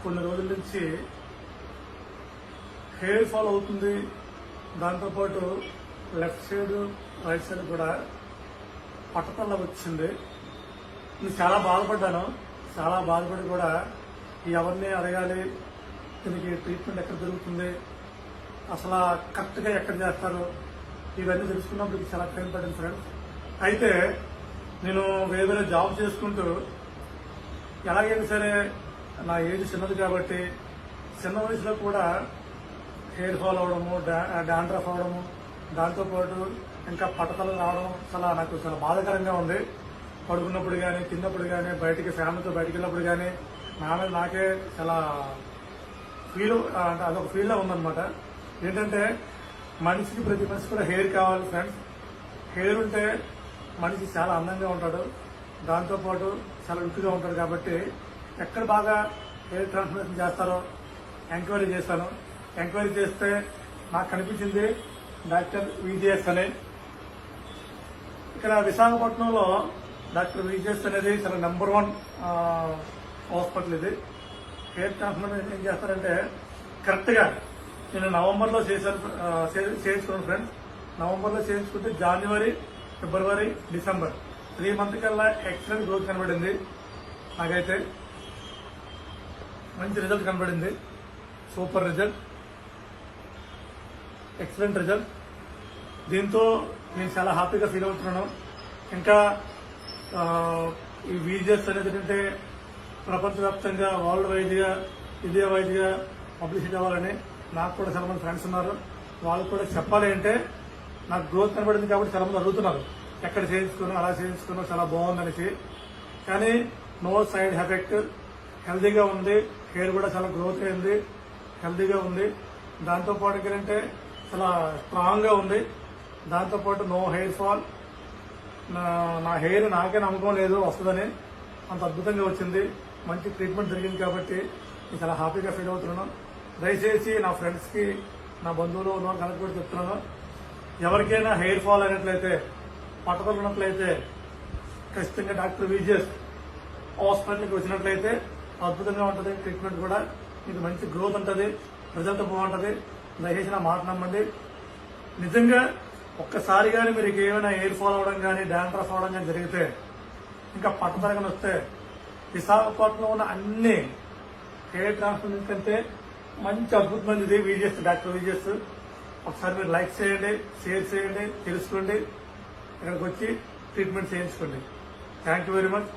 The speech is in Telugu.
కొన్ని రోజుల నుంచి హెయిర్ ఫాల్ అవుతుంది. దాంతోపాటు లెఫ్ట్ సైడ్ రైట్ సైడ్ కూడా పట్టతల్ల వచ్చింది. నేను చాలా బాధపడ్డాను. చాలా బాధపడి కూడా ఎవరిని అడగాలి, దీనికి ట్రీట్మెంట్ ఎక్కడ దొరుకుతుంది, అసలు కరెక్ట్గా ఎక్కడ చేస్తారు, ఇవన్నీ తెలుసుకున్నప్పుడు చాలా టైం పడింది ఫ్రెండ్స్. అయితే నేను వేరే జాబ్ చేసుకుంటూ ఎలాగైనా సరే నా ఏజ్ చిన్నది కాబట్టి చిన్న వయసులో కూడా హెయిర్ ఫాల్ అవడము, డాండ్రఫ్ అవడము, దాంతోపాటు ఇంకా పట్టతలు రావడం నాకు చాలా బాధాకరంగా ఉంది. పడుకున్నప్పుడు కానీ, తిన్నప్పుడు కానీ, బయటికి ఫ్యామిలీతో బయటికి వెళ్ళినప్పుడు కానీ నా మీద నాకే చాలా అంటే అదొక ఫీల్లా ఉందన్నమాట. ఏంటంటే మనిషికి, ప్రతి మనిషికి కూడా హెయిర్ కావాలి ఫ్రెండ్స్. హెయిర్ ఉంటే మనిషి చాలా అందంగా ఉంటాడు, దాంతోపాటు చాలా లుక్గా ఉంటాడు. కాబట్టి ఎక్కడ బాగా హెయిర్ ట్రాన్స్ప్లాంటేషన్ చేస్తారో ఎంక్వైరీ చేశాను. ఎంక్వైరీ చేస్తే నాకు కనిపించింది డాక్టర్ విజిఎస్ అని. ఇక్కడ విశాఖపట్నంలో డాక్టర్ విజిఎస్ అనేది చాలా నెంబర్ 1 హాస్పిటల్. ఇది హెయిర్ ట్రాన్స్ప్లాంటేషన్ ఏం చేస్తారంటే కరెక్ట్గా నేను నవంబర్లో చేయించుకున్నాను ఫ్రెండ్స్. నవంబర్లో చేయించుకుంటే జనవరి, ఫిబ్రవరి, డిసెంబర్ 3 months కల్లా ఎక్సలెంట్ గ్రోత్ కనబడింది. నాకైతే మంచి రిజల్ట్ కనబడింది. Super result, excellent result. దీంతో నేను చాలా హ్యాపీగా ఫీల్ అవుతున్నాను. ఇంకా ఈ వీడియోస్ అనేది ఏంటంటే ప్రపంచవ్యాప్తంగా వరల్డ్ వైడ్గా, ఇదే వైడ్గా పబ్లిసిటీ అవ్వాలని నాకు కూడా చాలా మంది ఫ్రెండ్స్ ఉన్నారు. వాళ్ళు కూడా చెప్పాలి అంటే నాకు గ్రోత్ కనబడింది కాబట్టి చాలా మంది అడుగుతున్నారు, ఎక్కడ చేయించుకున్నా, అలా చేయించుకున్నా, చాలా బాగుందనేసి. కానీ నో సైడ్ ఎఫెక్ట్, హెల్దీగా ఉంది. హెయిర్ కూడా చాలా గ్రోత్ అయింది, హెల్దీగా ఉంది. దాంతోపాటు ఏంటంటే చాలా స్ట్రాంగ్గా ఉంది. దాంతోపాటు నో హెయిర్ ఫాల్. నా హెయిర్ నాకే నమ్మకం లేదు వస్తుందని, అంత అద్భుతంగా వచ్చింది. మంచి ట్రీట్మెంట్ జరిగింది కాబట్టి నేను చాలా హ్యాపీగా ఫీల్ అవుతున్నాను. దయచేసి నా ఫ్రెండ్స్కి, నా బంధువులు ఉన్న వాళ్ళకి కూడా చెప్తున్నాను, ఎవరికైనా హెయిర్ ఫాల్ అయినట్లయితే, పట్టతలు ఉన్నట్లయితే ఖచ్చితంగా డాక్టర్ విజిఎస్ హాస్పిటల్కి వచ్చినట్లయితే అద్భుతంగా ఉంటుంది. ట్రీట్మెంట్ కూడా మీకు మంచి గ్రోత్ ఉంటుంది, రిజల్ట్ బాగుంటుంది. దయచేసి నా మాట నమ్మండి. నిజంగా ఒక్కసారి కానీ మీరు ఏమైనా హెయిర్ ఫాల్ అవడం కానీ, డాండ్రఫ్ అవడం కానీ జరిగితే, ఇంకా పట్టతరగని వస్తే విశాఖపట్నంలో ఉన్న అన్ని హెయిర్ ట్రాన్స్ప్లాంట్ కంటే మంచి అద్భుతమైనది విజిఎస్, డాక్టర్ విజిఎస్. ఒకసారి మీరు లైక్ చేయండి, షేర్ చేయండి, తెలుసుకోండి, ఇక్కడికి వచ్చి ట్రీట్మెంట్ చేయించుకోండి. Thank you very much.